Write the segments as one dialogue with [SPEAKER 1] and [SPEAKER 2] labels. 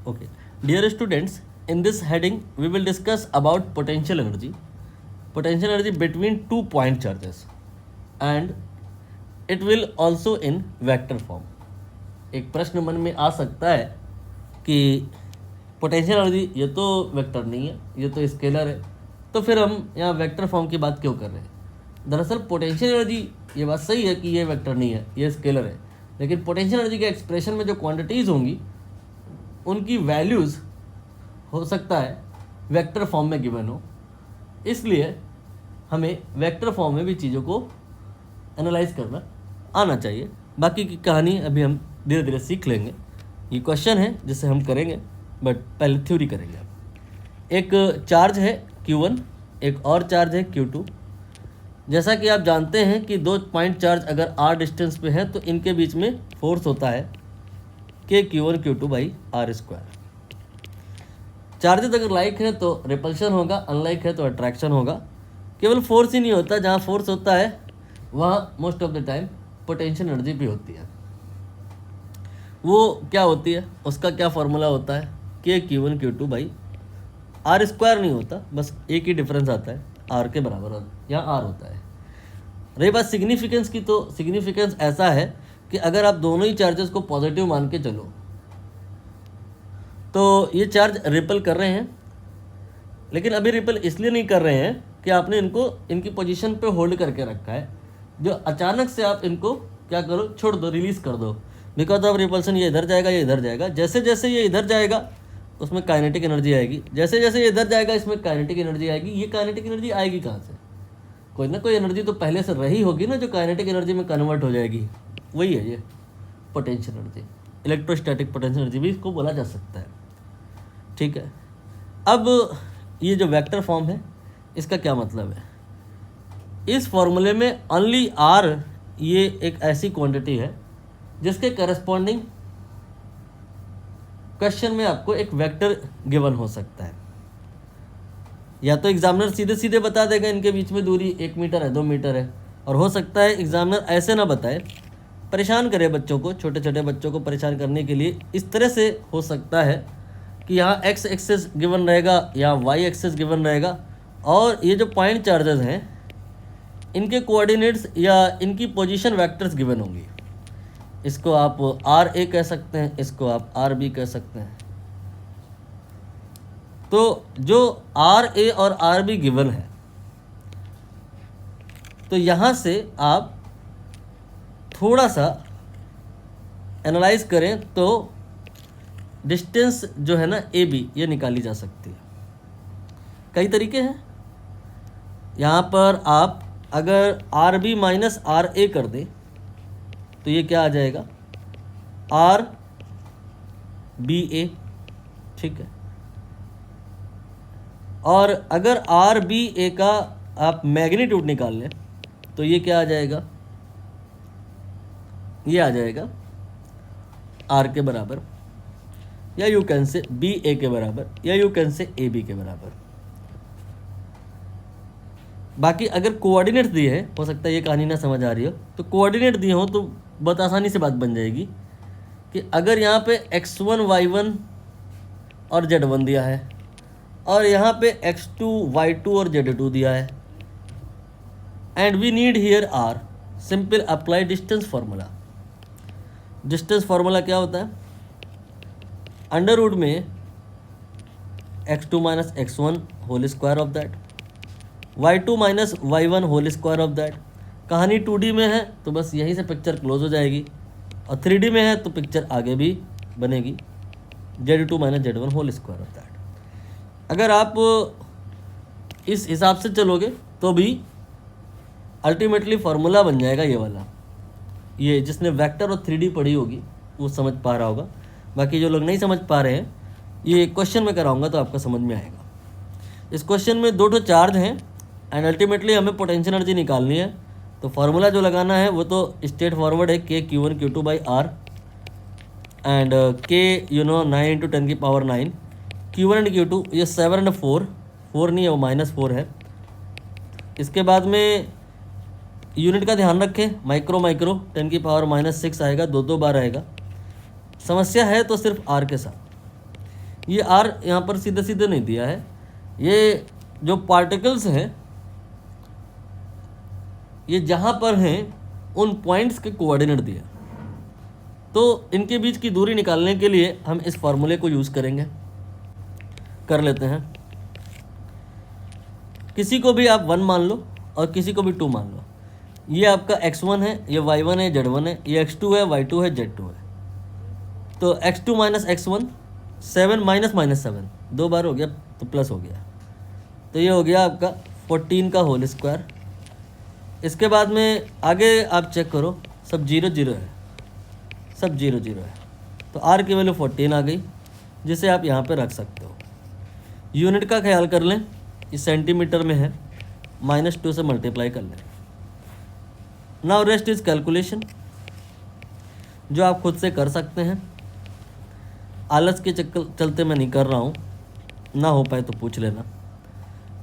[SPEAKER 1] Okay. Dear students, in this heading, we will discuss about potential energy between 2 point charges, and it will also in vector form. एक प्रश्न मन में आ सकता है कि potential energy ये तो वेक्टर नहीं है, ये तो स्केलर है, तो फिर हम यहाँ वेक्टर फॉर्म की बात क्यों कर रहे हैं। दरअसल पोटेंशियल एनर्जी, ये बात सही है कि ये वेक्टर नहीं है, ये स्केलर है, लेकिन पोटेंशियल एनर्जी के एक्सप्रेशन में जो क्वांटिटीज़ होंगी उनकी वैल्यूज़ हो सकता है वेक्टर फॉर्म में गिवन हो, इसलिए हमें वेक्टर फॉर्म में भी चीज़ों को एनालाइज करना आना चाहिए। बाकी की कहानी अभी हम धीरे धीरे सीख लेंगे। ये क्वेश्चन है जिसे हम करेंगे, बट पहले थ्योरी करेंगे। एक चार्ज है Q1, एक और चार्ज है Q2। जैसा कि आप जानते हैं कि 2 पॉइंट चार्ज अगर r डिस्टेंस पे है तो इनके बीच में फोर्स होता है Q1 Q2 by r square. Charges अगर लाइक है तो रिपल्शन होगा, अनलाइक है तो अट्रैक्शन होगा। केवल फोर्स ही नहीं होता, जहाँ फोर्स होता है वहाँ most of the time potential energy भी होती है। वो क्या होती है, उसका क्या फार्मूला होता है, Q1 Q2 by r square नहीं होता, बस एक ही डिफरेंस आता है, r के बराबर यहाँ r होता है। रही बात सिग्निफिकेंस की, तो सिग्निफिकेंस ऐसा है कि अगर आप दोनों ही चार्जेस को पॉजिटिव मान के चलो तो ये चार्ज रिपल कर रहे हैं, लेकिन अभी रिपल इसलिए नहीं कर रहे हैं कि आपने इनको इनकी पोजीशन पे होल्ड करके रखा है, जो अचानक से आप इनको क्या करो, छोड़ दो, रिलीज कर दो। बिकॉज ऑफ रिपल्सन ये इधर जाएगा, ये इधर जाएगा। जैसे जैसे ये इधर जाएगा उसमें काइनेटिक एनर्जी आएगी, जैसे जैसे ये इधर जाएगा इसमें काइनेटिक एनर्जी आएगी। ये काइनेटिक एनर्जी आएगी कहाँ से, कोई ना कोई एनर्जी तो पहले से रही होगी ना, जो काइनेटिक एनर्जी में कन्वर्ट हो जाएगी। वही है ये potential energy, electrostatic potential energy भी इसको बोला जा सकता है। ठीक है, अब ये जो वेक्टर फॉर्म है इसका क्या मतलब है। इस फॉर्मूले में ओनली r ये एक ऐसी क्वांटिटी है जिसके करस्पॉन्डिंग क्वेश्चन में आपको एक वेक्टर गिवन हो सकता है। या तो एग्जामिनर सीधे सीधे बता देगा इनके बीच में दूरी 1 मीटर है, 2 मीटर है, और हो सकता है एग्जामिनर ऐसे ना बताए, परेशान करे बच्चों को, छोटे छोटे बच्चों को परेशान करने के लिए इस तरह से हो सकता है कि यहाँ x एक्सेस गिवन रहेगा, यहाँ y एक्सेस गिवन रहेगा, और ये जो पॉइंट चार्जेस हैं इनके कोऑर्डिनेट्स या इनकी पोजीशन वेक्टर्स गिवन होंगी। इसको आप RA कह सकते हैं, इसको आप RB कह सकते हैं। तो जो RA और RB गिवन है, तो यहाँ से आप थोड़ा सा एनालाइज करें तो डिस्टेंस जो है ना AB ये निकाली जा सकती है। कई तरीके हैं। यहाँ पर आप अगर RB माइनस RA कर दें तो ये क्या आ जाएगा, RBA। ठीक है, और अगर RBA का आप मैग्नीट्यूड निकाल लें तो ये क्या आ जाएगा, ये आ जाएगा R के बराबर, या यू कैन से BA के बराबर, या यू कैन से AB के बराबर। बाकी अगर कोऑर्डिनेट दिए हैं, हो सकता है ये कहानी ना समझ आ रही हो, तो कोऑर्डिनेट दिए हो तो बहुत आसानी से बात बन जाएगी कि अगर यहाँ पे x1 y1 और z1 दिया है, और यहाँ पे x2 y2 और z2 दिया है, and we need here r, simple apply distance formula. Distance formula क्या होता है, अंडर रूट में x2 minus x1 whole square of that, y2 minus y1 whole square of that. कहानी 2D में है तो बस यहीं से पिक्चर क्लोज हो जाएगी, और 3D में है तो पिक्चर आगे भी बनेगी, z2 minus z1 whole square of that. अगर आप इस हिसाब से चलोगे तो भी अल्टीमेटली फार्मूला बन जाएगा ये वाला। ये जिसने वेक्टर और 3D पढ़ी होगी वो समझ पा रहा होगा, बाकी जो लोग नहीं समझ पा रहे हैं, ये क्वेश्चन में कराऊंगा तो आपका समझ में आएगा। इस क्वेश्चन में 2 चार्ज हैं एंड अल्टीमेटली हमें पोटेंशियल एनर्जी निकालनी है, तो फार्मूला जो लगाना है वो तो स्ट्रेट फॉरवर्ड है, Q1 Q2 by R, and K 9 into 10 की पावर 9, Q1 एंड Q2 ये 7 एंड 4 नहीं है, वो -4 है। इसके बाद में यूनिट का ध्यान रखें, माइक्रो 10 की पावर -6 आएगा, 2 बार आएगा। समस्या है तो सिर्फ R के साथ। ये आर यहाँ पर सीधे सीधे नहीं दिया है, ये जो पार्टिकल्स हैं ये जहाँ पर हैं उन पॉइंट्स के कोऑर्डिनेट दिया। तो इनके बीच की दूरी निकालने के लिए हम इस फॉर्मूले को यूज़ करेंगे, कर लेते हैं। किसी को भी आप 1 मान लो और किसी को भी 2 मान लो। ये आपका x1 है, ये y1 है, z1 है, ये x2 है, y2 है, z2 है। तो x2 minus x1 7 minus minus 7 2 बार हो गया तो प्लस हो गया, तो ये हो गया आपका 14 का होल स्क्वायर। इसके बाद में आगे आप चेक करो, सब 0 0 है, सब 0 0 है, तो r की वैल्यू 14 आ गई, जिसे आप यहाँ पे रख सकते हो। यूनिट का ख्याल कर लें, ये सेंटीमीटर में है, -2 से मल्टीप्लाई कर लें। नाउ रेस्ट इज कैलकुलेशन, जो आप खुद से कर सकते हैं। आलस के चलते मैं नहीं कर रहा हूँ, ना हो पाए तो पूछ लेना।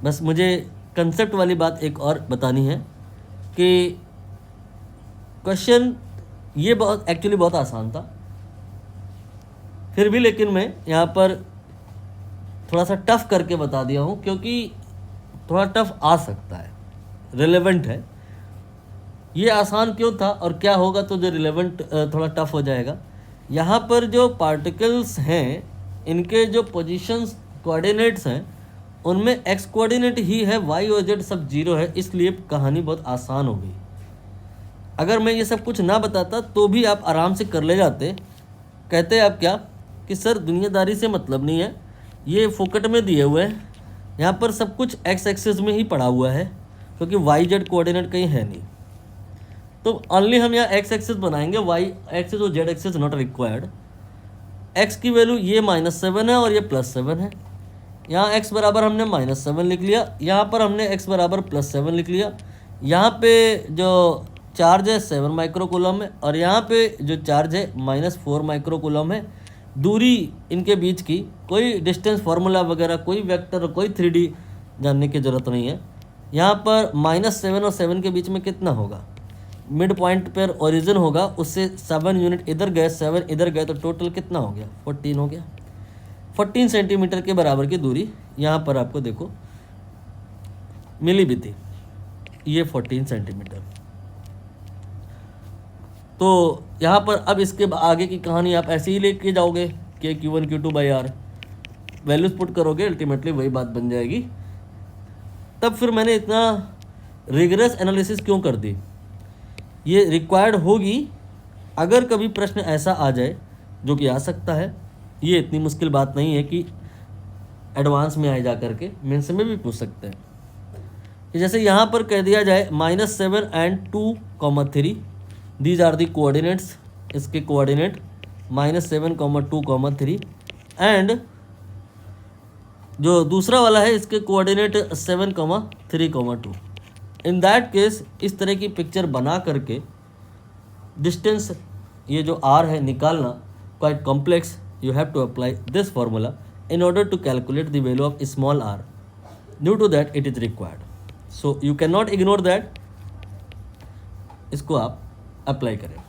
[SPEAKER 1] बस मुझे कंसेप्ट वाली बात एक और बतानी है कि क्वेश्चन ये एक्चुअली बहुत आसान था, फिर भी लेकिन मैं यहाँ पर थोड़ा सा टफ करके बता दिया हूँ, क्योंकि थोड़ा टफ आ सकता है, रिलेवेंट है। ये आसान क्यों था और क्या होगा तो जो रिलेवेंट थोड़ा टफ हो जाएगा। यहाँ पर जो पार्टिकल्स हैं इनके जो पोजीशंस कोऑर्डिनेट्स हैं उनमें एक्स कोऑर्डिनेट ही है, वाई और जेड सब 0 है, इसलिए कहानी बहुत आसान हो गई। अगर मैं ये सब कुछ ना बताता तो भी आप आराम से कर ले जाते। कहते आप क्या कि सर दुनियादारी से मतलब नहीं है, ये फोकट में दिए हुए हैं, यहाँ पर सब कुछ एक्स एक्सिस में ही पड़ा हुआ है, क्योंकि वाई जेड कोऑर्डिनेट कहीं है नहीं। तो ओनली हम यहाँ एक्स एक्सिस बनाएंगे, वाई एक्सिस और Z axis not required. X की वैल्यू ये -7 है और ये +7 है। यहाँ एक्स बराबर हमने -7 लिख लिया, यहाँ पर हमने एक्स बराबर +7 लिख लिया। यहाँ पे जो चार्ज है 7 माइक्रोकूलम है और यहाँ पे जो चार्ज है -4 माइक्रोकूलम है। दूरी इनके बीच की कोई डिस्टेंस फार्मूला वगैरह, कोई वेक्टर, कोई 3D जानने की ज़रूरत नहीं है। यहाँ पर -7 और 7 के बीच में कितना होगा, मिड पॉइंट पर ओरिजिन होगा, उससे 7 यूनिट इधर गए, 7 इधर गए, तो टोटल कितना हो गया, 14 हो गया। 14 सेंटीमीटर के बराबर की दूरी यहाँ पर आपको देखो मिली भी थी, ये 14 सेंटीमीटर। तो यहाँ पर अब इसके आगे की कहानी आप ऐसे ही लेके जाओगे कि Q1 Q2/R वैल्यूज पुट करोगे, अल्टीमेटली वही बात बन जाएगी। तब फिर मैंने इतना रिगरस एनालिसिस क्यों कर दी, ये रिक्वायर्ड होगी अगर कभी प्रश्न ऐसा आ जाए, जो कि आ सकता है। ये इतनी मुश्किल बात नहीं है कि एडवांस में आए जा करके, मेंस में भी पूछ सकते हैं। कि जैसे यहाँ पर कह दिया जाए -7 and 2, 3 these are the coordinates, इसके कोऑर्डिनेट -7, 2, 3 एंड जो दूसरा वाला है इसके कोऑर्डिनेट 7, 3, 2। इन दैट केस इस तरह की पिक्चर बना करके डिस्टेंस ये जो r है निकालना quite complex. You have to apply this formula in order to calculate the value of small r. Due to that it is required. So you cannot ignore that. इसको आप apply करें।